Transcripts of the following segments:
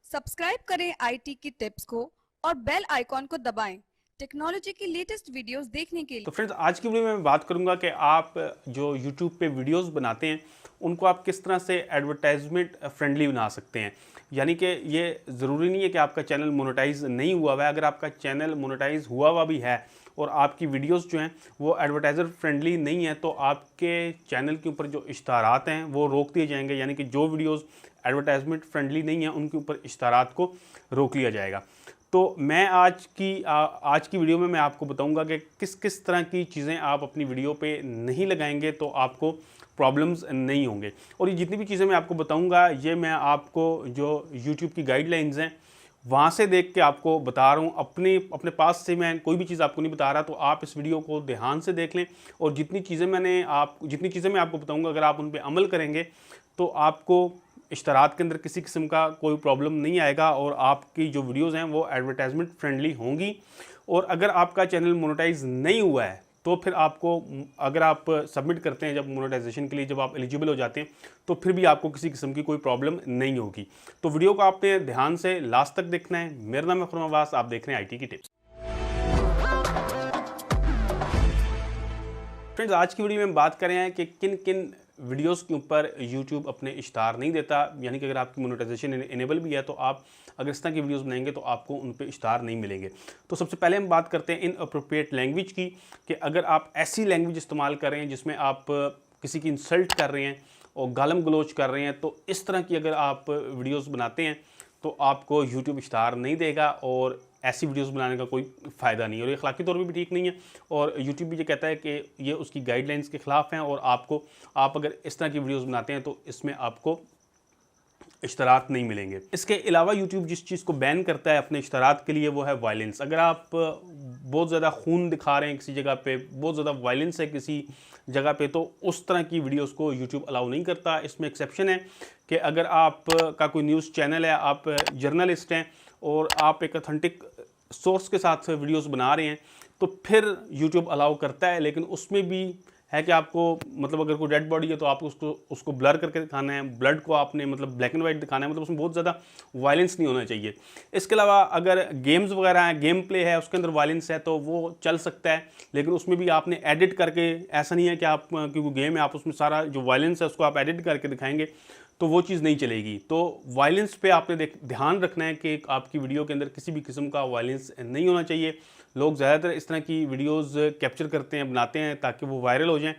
Subscribe करें IT की tips को और बेल आइकॉन को दबाएं टेक्नोलॉजी की लेटेस्ट वीडियोस देखने के लिए। तो फ्रेंड्स, आज की वीडियो में मैं बात करूंगा कि आप जो YouTube पे वीडियोस बनाते हैं उनको आप किस तरह से एडवर्टाइजमेंट फ्रेंडली बना सकते हैं। यानी कि ये ज़रूरी नहीं है कि आपका चैनल मोनेटाइज नहीं हुआ हुआ है। अगर आपका चैनल मोनेटाइज हुआ हुआ भी है और आपकी वीडियोस जो हैं वो एडवर्टाइज़र फ्रेंडली नहीं है, तो आपके चैनल के ऊपर जो इश्तहारात हैं वो रोक दिए जाएंगे। यानी कि जो वीडियोज़ एडवर्टाइजमेंट फ्रेंडली नहीं है उनके ऊपर इश्तहारात को रोक लिया जाएगा। तो मैं आज की वीडियो में मैं आपको बताऊंगा कि किस किस तरह की चीज़ें आप अपनी वीडियो पे नहीं लगाएंगे तो आपको प्रॉब्लम्स नहीं होंगे। और ये जितनी भी चीज़ें मैं आपको बताऊंगा ये मैं आपको जो YouTube की गाइडलाइंस हैं वहाँ से देख के आपको बता रहा हूँ। अपने अपने पास से मैं कोई भी चीज़ आपको नहीं बता रहा, तो आप इस वीडियो को ध्यान से देख लें। और जितनी चीज़ें मैं आपको बताऊँगा अगर आप उन पर अमल करेंगे तो आपको इश्तरात के अंदर किसी किस्म का कोई प्रॉब्लम नहीं आएगा और आपकी जो वीडियोज़ हैं वो एडवर्टाइजमेंट फ्रेंडली होंगी। और अगर आपका चैनल मोनेटाइज नहीं हुआ है तो फिर आपको, अगर आप सबमिट करते हैं जब मोनेटाइजेशन के लिए, जब आप एलिजिबल हो जाते हैं, तो फिर भी आपको किसी किस्म की कोई प्रॉब्लम नहीं होगी। तो वीडियो को आपने ध्यान से लास्ट तक देखना है। मेरा नाम है खुर्रम अब्बास, आप देख रहे हैं आईटी की टिप्स। फ्रेंड्स, आज की वीडियो में बात कर रहे हैं कि किन किन वीडियोस के ऊपर YouTube अपने इश्तार नहीं देता। यानी कि अगर आपकी मोनेटाइजेशन इनेबल भी है तो आप अगर इस तरह की वीडियोस बनाएंगे तो आपको उन पे इश्तार नहीं मिलेंगे। तो सबसे पहले हम बात करते हैं इनअप्रोप्रिएट लैंग्वेज की, कि अगर आप ऐसी लैंग्वेज इस्तेमाल कर रहे हैं जिसमें आप किसी की इंसल्ट कर रहे हैं और गालम गलोच कर रहे हैं, तो इस तरह की अगर आप वीडियोज़ बनाते हैं तो आपको YouTube इश्तार नहीं देगा और ऐसी वीडियोस बनाने का कोई फ़ायदा नहीं है। और ये अखलाकी तौर पे भी ठीक नहीं है और यूट्यूब भी ये कहता है कि ये उसकी गाइडलाइंस के ख़िलाफ़ हैं। और आप अगर इस तरह की वीडियोस बनाते हैं तो इसमें आपको इश्तराक नहीं मिलेंगे। इसके अलावा यूट्यूब जिस चीज़ को बैन करता है अपने इश्तराक के लिए वो है वायलेंस। अगर आप बहुत ज़्यादा खून दिखा रहे हैं किसी जगह पे, बहुत ज़्यादा वायलेंस है किसी जगह पे, तो उस तरह की वीडियोस को यूट्यूब अलाउ नहीं करता। इसमें एक्सेप्शन है कि अगर आप का कोई न्यूज़ चैनल है, आप जर्नलिस्ट हैं और आप एक ऑथेंटिक सोर्स के साथ वीडियोस बना रहे हैं तो फिर यूट्यूब अलाउ करता है। लेकिन उसमें भी है कि आपको, मतलब अगर कोई डेड बॉडी है तो आपको उसको ब्लर करके दिखाना है, ब्लड को आपने मतलब ब्लैक एंड वाइट दिखाना है, मतलब उसमें बहुत ज़्यादा वायलेंस नहीं होना चाहिए। इसके अलावा अगर गेम्स वगैरह हैं, गेम प्ले है, उसके अंदर वायलेंस है तो वो चल सकता है, लेकिन उसमें भी आपने एडिट करके, ऐसा नहीं है कि आप, क्योंकि गेम है, आप उसमें सारा जो वायलेंस है उसको आप एडिट करके दिखाएंगे तो वो चीज़ नहीं चलेगी। तो वायलेंस पे आपने ध्यान रखना है कि आपकी वीडियो के अंदर किसी भी किस्म का वायलेंस नहीं होना चाहिए। लोग ज़्यादातर इस तरह की वीडियोस कैप्चर करते हैं, बनाते हैं ताकि वो वायरल हो जाएं,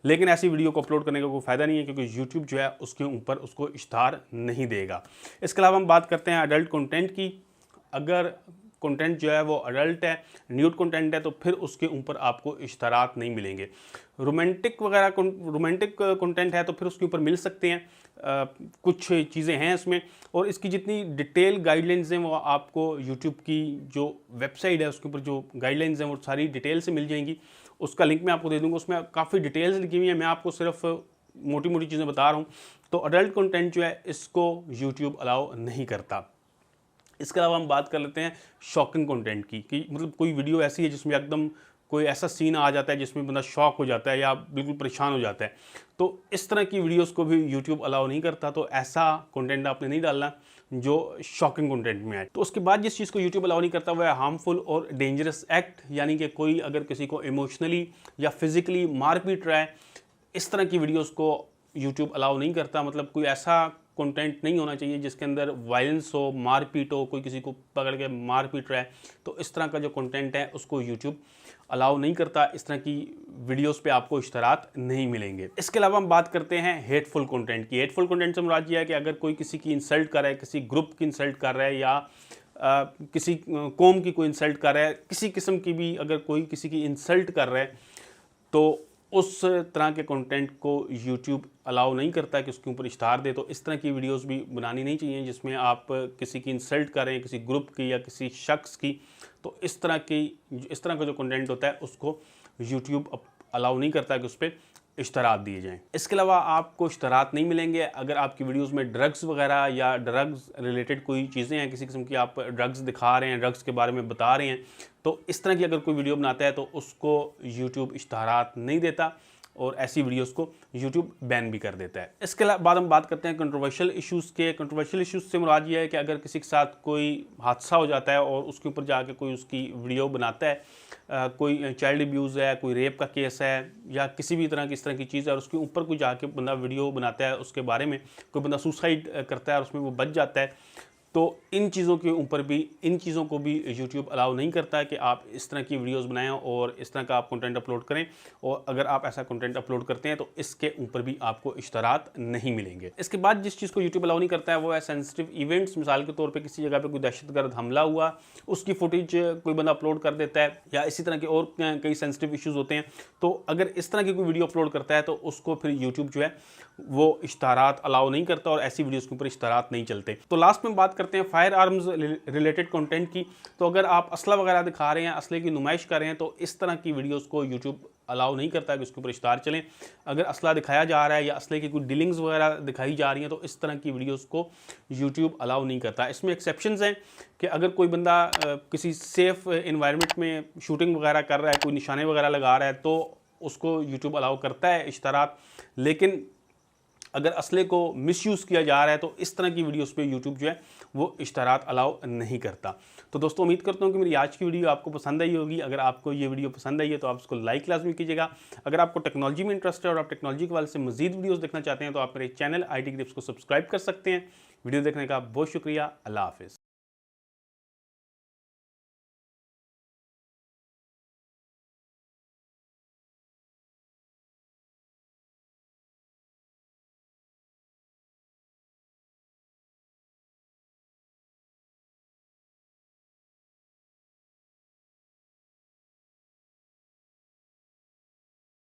लेकिन ऐसी वीडियो को अपलोड करने का कोई फ़ायदा नहीं है क्योंकि यूट्यूब जो है उसके ऊपर उसको इश्तहार नहीं देगा। इसके अलावा हम बात करते हैं अडल्ट कंटेंट की। अगर कंटेंट जो है वो अडल्ट है, न्यूड कंटेंट है, तो फिर उसके ऊपर आपको इश्तहारात नहीं मिलेंगे। रोमांटिक कंटेंट है तो फिर उसके ऊपर मिल सकते हैं। कुछ चीज़ें हैं इसमें, और इसकी जितनी डिटेल गाइडलाइंस हैं वो आपको यूट्यूब की जो वेबसाइट है उसके ऊपर जो गाइडलाइंस हैं वो सारी डिटेल से मिल जाएंगी। उसका लिंक मैं आपको दे दूँगा, उसमें काफ़ी डिटेल्स लिखी हुई है, मैं आपको सिर्फ मोटी मोटी चीज़ें बता रहा हूँ। तो अडल्ट कंटेंट जो है इसको यूट्यूब अलाउ नहीं करता। इसके अलावा हम बात कर लेते हैं शॉकिंग कंटेंट की, कि मतलब कोई वीडियो ऐसी है जिसमें एकदम कोई ऐसा सीन आ जाता है जिसमें बंदा शॉक हो जाता है या बिल्कुल परेशान हो जाता है, तो इस तरह की वीडियोस को भी यूट्यूब अलाउ नहीं करता। तो ऐसा कंटेंट आपने नहीं डालना जो शॉकिंग कंटेंट में आए। तो उसके बाद जिस चीज़ को यूट्यूब अलाउ नहीं करता वह है हार्मफुल और डेंजरस एक्ट, यानी कि कोई अगर किसी को इमोशनली या फिजिकली मार पीट रहा है, इस तरह की वीडियोस को यूट्यूब अलाउ नहीं करता। मतलब कोई ऐसा कंटेंट नहीं होना चाहिए जिसके अंदर वायलेंस हो, मारपीट हो, कोई किसी को पकड़ के मार पीट रहा है, तो इस तरह का जो कंटेंट है उसको यूट्यूब अलाउ नहीं करता। इस तरह की वीडियोस पे आपको इश्तरात नहीं मिलेंगे। इसके अलावा हम बात करते हैं हेटफुल कंटेंट की। हेटफुल कंटेंट से मुराद ये है कि अगर कोई किसी की इंसल्ट कर रहा है, किसी ग्रुप की इंसल्ट कर रहा है या किसी कौम की कोई इंसल्ट कर रहा है, किसी किस्म की भी अगर कोई किसी की इंसल्ट कर रहा है, तो उस तरह के कंटेंट को YouTube अलाउ नहीं करता है कि उसके ऊपर इश्तहार दे। तो इस तरह की वीडियोस भी बनानी नहीं चाहिए जिसमें आप किसी की इंसल्ट करें, किसी ग्रुप की या किसी शख्स की। तो इस तरह का जो कंटेंट होता है उसको YouTube अलाउ नहीं करता कि उस पर इश्तरात दिए जाएँ। इसके अलावा आपको इश्तरात नहीं मिलेंगे अगर आपकी वीडियोस में ड्रग्स वगैरह या ड्रग्स रिलेटेड कोई चीज़ें हैं, किसी किस्म की आप ड्रग्स दिखा रहे हैं, ड्रग्स के बारे में बता रहे हैं, तो इस तरह की अगर कोई वीडियो बनाता है तो उसको यूट्यूब इश्तहारात नहीं देता। और ऐसी वीडियोस को यूट्यूब बैन भी कर देता है। इसके बाद हम बात करते हैं कंट्रोवर्शियल इश्यूज़ के। कंट्रोवर्शियल इश्यूज़ से मुराद ये है कि अगर किसी के साथ कोई हादसा हो जाता है और उसके ऊपर जाके कोई उसकी वीडियो बनाता है, कोई चाइल्ड अब्यूज़ है, कोई रेप का केस है या किसी भी तरह की इस तरह की चीज़ है और उसके ऊपर कोई जाके बंदा वीडियो बनाता है, उसके बारे में कोई बंदा सुसाइड करता है और उसमें वो बच जाता है, तो इन चीज़ों के ऊपर भी, इन चीज़ों को भी यूट्यूब अलाउ नहीं करता है कि आप इस तरह की वीडियोस बनाएं और इस तरह का आप कंटेंट अपलोड करें। और अगर आप ऐसा कंटेंट अपलोड करते हैं तो इसके ऊपर भी आपको इश्तरात नहीं मिलेंगे। इसके बाद जिस चीज़ को यूट्यूब अलाउ नहीं करता है वो है सेंसिटिव इवेंट्स। मिसाल के तौर पे किसी जगह पे कोई दहशतगर्द हमला हुआ, उसकी फुटेज कोई बंदा अपलोड कर देता है या इसी तरह के और कई सेंसिटिव इश्यूज़ होते हैं, तो अगर इस तरह की कोई वीडियो अपलोड करता है तो उसको फिर यूट्यूब जो है वो इश्तहारात अलाउ नहीं करता और ऐसी वीडियोस के ऊपर इश्तहारात नहीं चलते। तो लास्ट में बात करते हैं फायर आर्म्स रिलेटेड कंटेंट की। तो अगर आप असला वगैरह दिखा रहे हैं, असले की नुमाइश कर रहे हैं, तो इस तरह की वीडियोस को यूट्यूब अलाउ नहीं करता कि उसके ऊपर इश्तहार चलें। अगर असला दिखाया जा रहा है या असले की कोई डीलिंग्स वगैरह दिखाई जा रही हैं तो इस तरह की वीडियोस को यूट्यूब अलाउ नहीं करता। इसमें एक्सेप्शंस हैं कि अगर कोई बंदा किसी सेफ इन्वायरमेंट में शूटिंग वगैरह कर रहा है, कोई निशाने वगैरह लगा रहा है, तो उसको यूट्यूब अलाउ करता है इश्तहारात। लेकिन अगर असले को मिसयूज़ किया जा रहा है तो इस तरह की वीडियोस पे यूट्यूब जो है वो इश्तहारात अलाउ नहीं करता। तो दोस्तों उम्मीद करता हूँ कि मेरी आज की वीडियो आपको पसंद आई होगी। अगर आपको ये वीडियो पसंद आई है तो आप उसको लाइक लाजमी कीजिएगा। अगर आपको टेक्नोलॉजी में इंटरेस्ट है और आप टेक्नोलॉजी के हवाले से मजीद वीडियोज़ देखना चाहते हैं तो आप मेरे चैनल IT Grips को सब्सक्राइब कर सकते हैं। वीडियो देखने का बहुत शुक्रिया। अल्लाह हाफिज़।